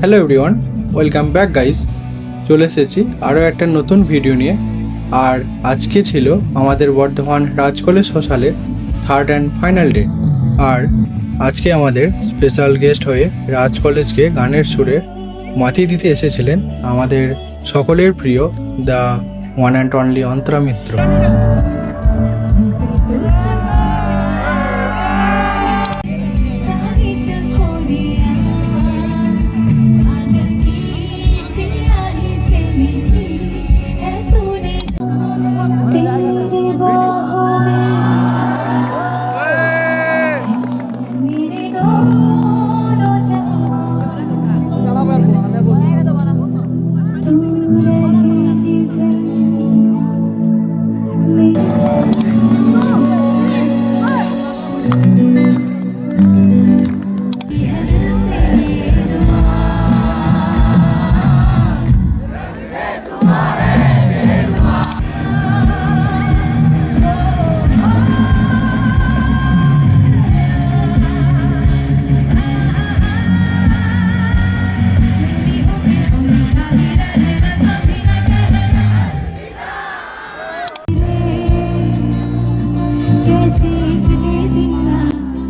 Hello everyone, welcome back guys. চলে এসেছি আরও একটা নতুন ভিডিও নিয়ে। আর আজকে ছিল আমাদের বর্ধমান রাজ কলেজ সোশ্যালের থার্ড অ্যান্ড ফাইনাল ডে। আর আজকে আমাদের স্পেশাল গেস্ট হয়ে রাজ কলেজকে গানের সুরে মাতিয়ে দিতে এসেছিলেন আমাদের সকলের প্রিয় the one and only Antara Mitra.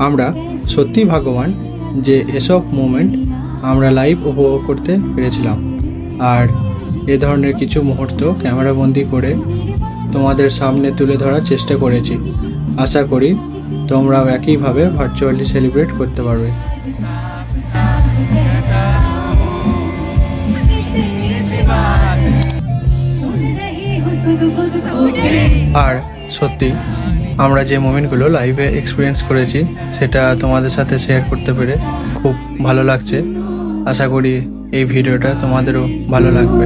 আমরা সত্যি ভাগ্যবান যে এসব মোমেন্ট আমরা লাইভ উপভোগ করতে পেরেছিলাম। আর এ ধরনের কিছু মুহূর্ত ক্যামেরাবন্দি করে তোমাদের সামনে তুলে ধরার চেষ্টা করেছি। আশা করি তোমরাও একইভাবে ভার্চুয়ালি সেলিব্রেট করতে পারবে। আর সত্যি আমরা যে মোমেন্টগুলো লাইভে এক্সপিরিয়েন্স করেছি সেটা তোমাদের সাথে শেয়ার করতে পেরে খুব ভালো লাগছে। আশা করি এই ভিডিওটা তোমাদেরও ভালো লাগবে।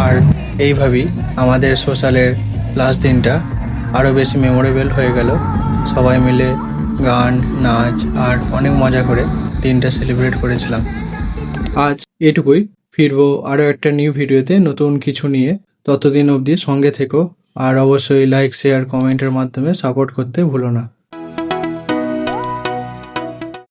আর এইভাবেই আমাদের সোশ্যালের লাস্ট দিনটা আরও বেশি মেমোরেবল হয়ে গেল। সবাই মিলে গান, নাচ আর অনেক মজা করে দিনটা সেলিব্রেট করেছিলাম। আজ এটুকুই, ফিরবো আরও একটা নিউ ভিডিওতে নতুন কিছু নিয়ে। ততদিন অবধি সঙ্গে থেকো আর অবশ্যই লাইক, শেয়ার, কমেন্টের মাধ্যমে সাপোর্ট করতে ভুলো না।